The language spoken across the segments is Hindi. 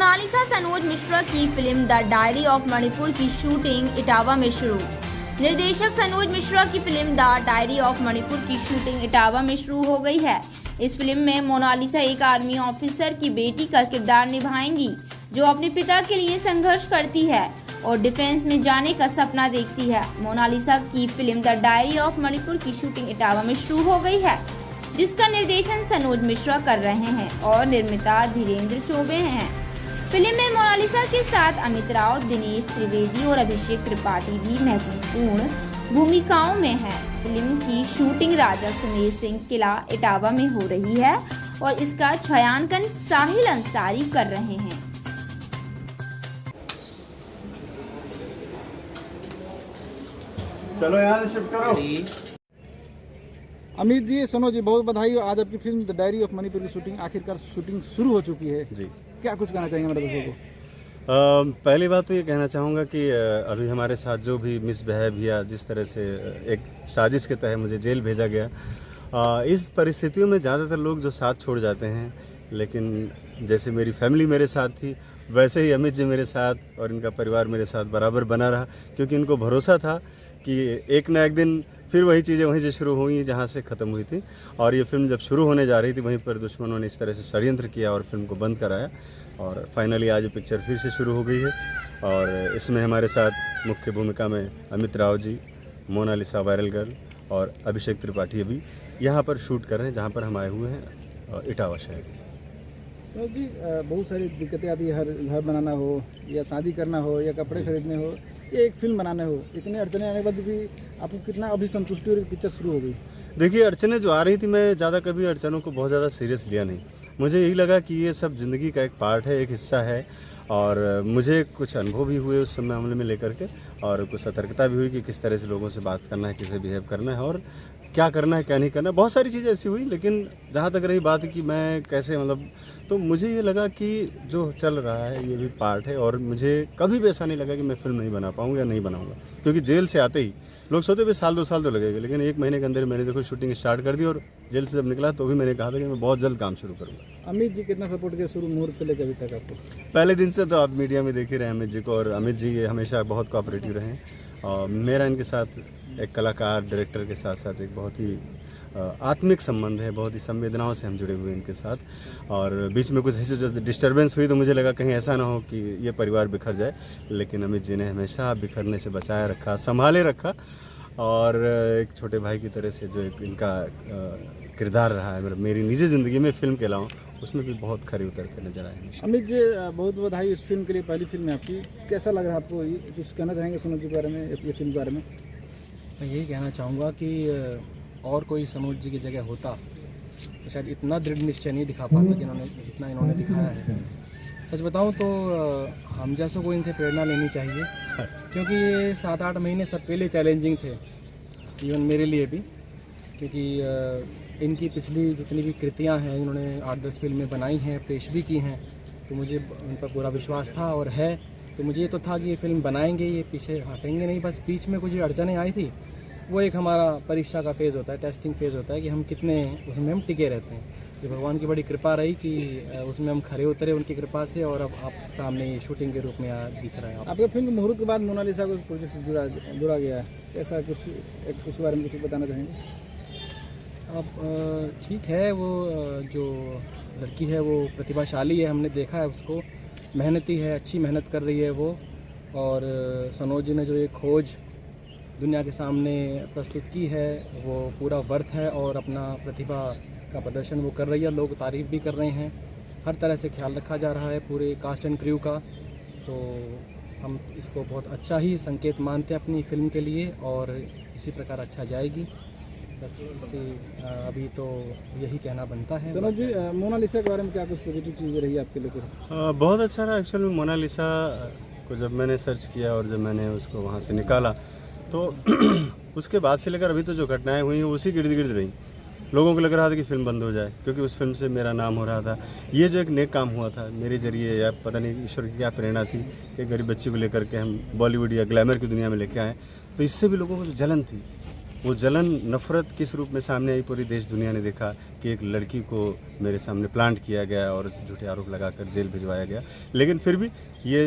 मोनालिसा सनोज मिश्रा की film the diary of Manipur की शूटिंग इटावा में शुरू। निर्देशक सनोज मिश्रा की film the diary of Manipur की शूटिंग इटावा में शुरू हो गई है। इस फिल्म में मोनालिसा एक आर्मी ऑफिसर की बेटी का किरदार निभाएंगी जो अपने पिता के लिए संघर्ष करती है और डिफेंस में जाने का सपना देखती है। मोनालिसा की film the diary of Manipur की शूटिंग इटावा में शुरू हो गई है, जिसका निर्देशन सनोज मिश्रा कर रहे हैं और निर्माता धीरेन्द्र चौबे हैं। फिल्म में मोनालिसा के साथ अमित राव, दिनेश त्रिवेदी और अभिषेक त्रिपाठी भी महत्वपूर्ण भूमिकाओं में हैं। फिल्म की शूटिंग राजा सुमेर सिंह किला इटावा में हो रही है और इसका छायांकन साहिल अंसारी कर रहे हैं। चलो यार शिफ्ट करो। अमित जी, सनोज जी, बहुत बधाई। आज आपकी film the diary of Manipur की शूटिंग आखिरकार शूटिंग शुरू हो चुकी है जी। क्या कुछ कहना चाहेंगे मेरे दर्शकों को? पहली बात तो ये कहना चाहूँगा कि अभी हमारे साथ जो भी मिसबिहेव या जिस तरह से एक साजिश के तहत मुझे जेल भेजा गया, इस परिस्थितियों में ज़्यादातर लोग जो साथ छोड़ जाते हैं, लेकिन जैसे मेरी फैमिली मेरे साथ थी वैसे ही अमित जी मेरे साथ और इनका परिवार मेरे साथ बराबर बना रहा, क्योंकि इनको भरोसा था कि एक ना एक दिन फिर वही चीज़ें वहीं से शुरू हुई जहाँ से ख़त्म हुई थी। और ये फिल्म जब शुरू होने जा रही थी वहीं पर दुश्मनों ने इस तरह से षड्यंत्र किया और फिल्म को बंद कराया और फाइनली आज ये पिक्चर फिर से शुरू हो गई है। और इसमें हमारे साथ मुख्य भूमिका में Amit Rao ji, Mona Lisa viral girl और अभिषेक त्रिपाठी अभी यहाँ पर शूट कर रहे हैं जहाँ पर हम आए हुए हैं इटावा शहर। सर जी, बहुत सारी दिक्कतें आती है, हर घर बनाना हो या शादी करना हो या कपड़े खरीदने हो या एक फिल्म बनाने हो, इतने अड़चने आने के बाद भी आपको कितना अभी संतुष्टि और पिक्चर शुरू हो गई? देखिए, अड़चने जो आ रही थी, मैं ज़्यादा कभी अड़चनों को बहुत ज़्यादा सीरियस लिया नहीं। मुझे यही लगा कि ये सब ज़िंदगी का एक पार्ट है, एक हिस्सा है। और मुझे कुछ अनुभव भी हुए उस समय मामले में लेकर के, और कुछ सतर्कता भी हुई कि किस तरह से लोगों से बात करना है, कैसे बिहेव करना है और क्या करना है क्या नहीं करना है। बहुत सारी चीज़ें ऐसी हुई, लेकिन जहाँ तक रही बात कि मैं कैसे तो मुझे ये लगा कि जो चल रहा है ये भी पार्ट है। और मुझे कभी भी ऐसा नहीं लगा कि मैं फिल्म नहीं बना पाऊँगा या नहीं बनाऊँगा, क्योंकि जेल से आते ही लोग सोचते भी साल 2 साल तो लगेगा, लेकिन 1 महीने के अंदर मैंने देखो शूटिंग स्टार्ट कर दी। और जेल से जब निकला तो भी मैंने कहा था कि मैं बहुत जल्द काम शुरू करूँगा। अमित जी कितना सपोर्ट किया शुरू मुहूर्त से लेकर अभी तक आपको? पहले दिन से तो आप मीडिया में देख ही रहे हैं अमित जी को, और अमित जी ये हमेशा बहुत कोऑपरेटिव रहे हैं। और मेरा इनके साथ एक कलाकार डायरेक्टर के साथ साथ एक बहुत ही आत्मिक संबंध है, बहुत ही संवेदनाओं से हम जुड़े हुए हैं इनके साथ। और बीच में कुछ ऐसे जो डिस्टर्बेंस हुई तो मुझे लगा कहीं ऐसा ना हो कि ये परिवार बिखर जाए, लेकिन अमित जी ने हमेशा बिखरने से बचाए रखा, संभाले रखा। और एक छोटे भाई की तरह से जो एक इनका किरदार रहा है मेरी निजी ज़िंदगी में फिल्म के अलावा, उसमें भी बहुत खरे उतर के नजर आए। अमित जी, बहुत बधाई इस फिल्म के लिए, पहली फिल्म है आपकी। कैसा लग रहा है आपको? कुछ कहना चाहेंगे सनोज जी के बारे में, ये फिल्म के बारे में? मैं यही कहना चाहूँगा कि और कोई सनोज जी की जगह होता तो शायद इतना दृढ़ निश्चय नहीं दिखा पाता जितना इन्होंने दिखाया है। सच बताऊं तो हम जैसों को इनसे प्रेरणा लेनी चाहिए, क्योंकि ये 7-8 महीने सबके लिए चैलेंजिंग थे, इवन मेरे लिए भी। क्योंकि इनकी पिछली जितनी भी कृतियां हैं, इन्होंने 8-10 फिल्में बनाई हैं, पेश भी की हैं, तो मुझे उन पर पूरा विश्वास था और है। तो मुझे ये तो था कि ये फिल्म बनाएंगे, ये पीछे हटेंगे नहीं। बस बीच में कुछ अड़चनें आई थी, वो एक हमारा परीक्षा का फेज़ होता है, टेस्टिंग फेज़ होता है कि हम कितने उसमें हम टिके रहते हैं। ये भगवान की बड़ी कृपा रही कि उसमें हम खरे उतरे उनकी कृपा से, और अब आप सामने शूटिंग के रूप में दिख रहा है। आपके फिल्म मुहूर्त के बाद मोनालिसा को प्रोजेक्ट से जुड़ा गया है, ऐसा कुछ उस बारे में कुछ बताना चाहेंगे? अब ठीक है, वो जो लड़की है वो प्रतिभाशाली है, हमने देखा है उसको, मेहनती है, अच्छी मेहनत कर रही है वो। और सनोज जी ने जो ये खोज दुनिया के सामने प्रस्तुत की है वो पूरा वर्थ है, और अपना प्रतिभा का प्रदर्शन वो कर रही है, लोग तारीफ़ भी कर रहे हैं। हर तरह से ख्याल रखा जा रहा है पूरे कास्ट एंड क्रू का, तो हम इसको बहुत अच्छा ही संकेत मानते हैं अपनी फिल्म के लिए, और इसी प्रकार अच्छा जाएगी। बस इससे अभी तो यही कहना बनता है। सनोज जी, मोनालिसा के बारे में क्या कुछ पॉजिटिव चीज़ें रही आपके लिए? बहुत अच्छा रहा एक्चुअली। मोनालिसा को जब मैंने सर्च किया और जब मैंने उसको वहाँ से निकाला तो उसके बाद से लेकर अभी तो जो घटनाएं हुई उसी गिर्द गिर्द रही। लोगों को लग रहा था कि फिल्म बंद हो जाए, क्योंकि उस फिल्म से मेरा नाम हो रहा था। ये जो एक नेक काम हुआ था मेरे जरिए, या पता नहीं ईश्वर की क्या प्रेरणा थी कि गरीब बच्ची को लेकर के हम बॉलीवुड या ग्लैमर की दुनिया में लेके आए, तो इससे भी लोगों को जो जलन थी वो जलन नफ़रत किस रूप में सामने आई, पूरी देश दुनिया ने देखा कि एक लड़की को मेरे सामने प्लांट किया गया और झूठे आरोप लगाकर जेल भिजवाया गया। लेकिन फिर भी ये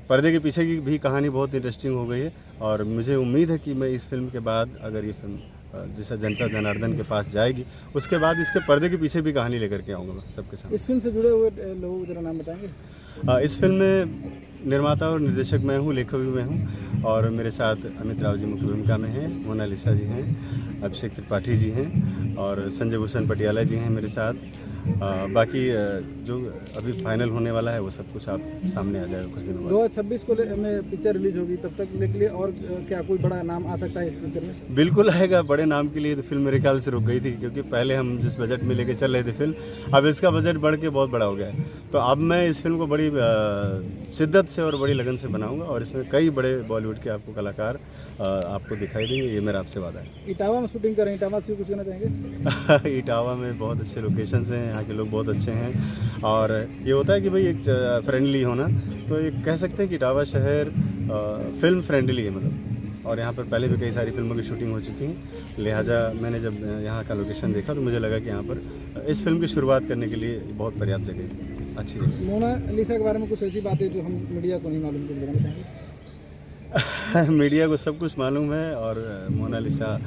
पर्दे के पीछे की भी कहानी बहुत इंटरेस्टिंग हो गई है और मुझे उम्मीद है कि मैं इस फिल्म के बाद, अगर ये फिल्म जैसा जनता जनार्दन के पास जाएगी, उसके बाद इसके पर्दे के पीछे भी कहानी लेकर के आऊँगा मैं सबके सामने। इस फिल्म से जुड़े हुए लोगों को जरा नाम बताएंगे? इस फिल्म में निर्माता और निर्देशक मैं हूँ, लेखक भी मैं हूँ और मेरे साथ अमित राव जी मुख्य भूमिका में हैं, मोनालिसा जी हैं, अभिषेक त्रिपाठी जी हैं और संजय भूषण पटियाला जी हैं मेरे साथ। बाकी जो अभी फाइनल होने वाला है वो सब कुछ आप सामने आ जाएगा कुछ दिनों बाद। 2026 को में पिक्चर रिलीज होगी, तब तक के लिए और क्या कोई बड़ा नाम आ सकता है इस पिक्चर में? बिल्कुल आएगा। बड़े नाम के लिए तो फिल्म मेरे ख्याल से रुक गई थी, क्योंकि पहले हम जिस बजट में लेके चल रहे थे फिल्म, अब इसका बजट बढ़ के बहुत बड़ा हो गया है। तो अब मैं इस फिल्म को बड़ी शिद्दत से और बड़ी लगन से बनाऊंगा और इसमें कई बड़े बॉलीवुड के आपको कलाकार आपको दिखाई देंगे, ये मेरा आपसे वादा है। इटावा में शूटिंग करें, इटावा से कुछ कहना चाहेंगे? इटावा में बहुत अच्छे लोकेशंस हैं, यहाँ के लोग बहुत अच्छे हैं और ये होता है कि भाई एक फ्रेंडली होना, तो ये कह सकते हैं कि इटावा शहर फिल्म फ्रेंडली है मतलब। और यहाँ पर पहले भी कई सारी फिल्मों की शूटिंग हो चुकी हैं, लिहाजा मैंने जब यहाँ का लोकेशन देखा तो मुझे लगा कि यहाँ पर इस फिल्म की शुरुआत करने के लिए बहुत पर्याप्त जगह है, अच्छी जगह। मोनालिसा के बारे में कुछ ऐसी बातें जो हम मीडिया को नहीं मालूम, कुछ बताना चाहेंगे? मीडिया को सब कुछ मालूम है और मोनालिसा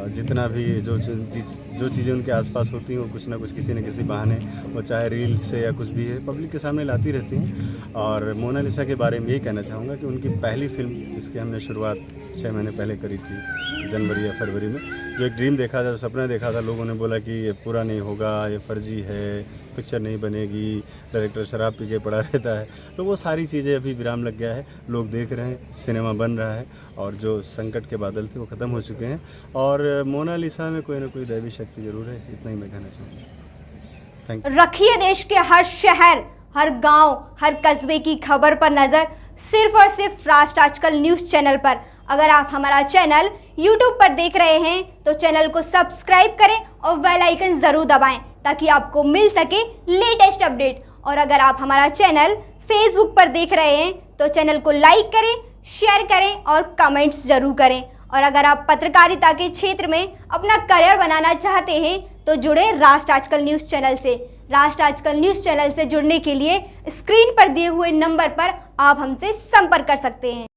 जितना भी जो चीज़ें उनके आसपास होती हैं वो कुछ ना कुछ किसी न किसी बहाने, वो चाहे रील्स से या कुछ भी है, पब्लिक के सामने लाती रहती हैं। और मोनालिसा के बारे में यही कहना चाहूँगा कि उनकी पहली फिल्म जिसकी हमने शुरुआत 6 महीने पहले करी थी, जनवरी या फरवरी में, जो एक ड्रीम देखा था, सपना देखा था, लोगों ने बोला कि ये पूरा नहीं होगा, ये फर्जी है, पिक्चर नहीं बनेगी, डायरेक्टर शराब पी के पड़ा रहता है, तो वो सारी चीज़ें अभी विराम लग गया है, लोग देख रहे हैं, सिनेमा बन रहा है और जो संकट के बादल थे वो ख़त्म हो चुके हैं और मोनालिसा में कोई ना कोई दैवी शक्ति जरूर है, इतना ही मैं कहना चाहूँगा। Thank you. रखिए देश के हर शहर, हर गांव, हर कस्बे की खबर पर नजर, सिर्फ और सिर्फ राष्ट्र आजकल न्यूज़ चैनल पर। अगर आप हमारा चैनल YouTube पर देख रहे हैं तो चैनल को सब्सक्राइब करें और बेल आइकन जरूर दबाएं ताकि आपको मिल सके लेटेस्ट अपडेट। और अगर आप हमारा चैनल Facebook पर देख रहे हैं तो चैनल को लाइक करें, शेयर करें और कमेंट्स जरूर करें। और अगर आप पत्रकारिता के क्षेत्र में अपना करियर बनाना चाहते हैं तो जुड़े राष्ट्र आजकल न्यूज़ चैनल से। राष्ट्र आजकल न्यूज़ चैनल से जुड़ने के लिए स्क्रीन पर दिए हुए नंबर पर आप हमसे संपर्क कर सकते हैं।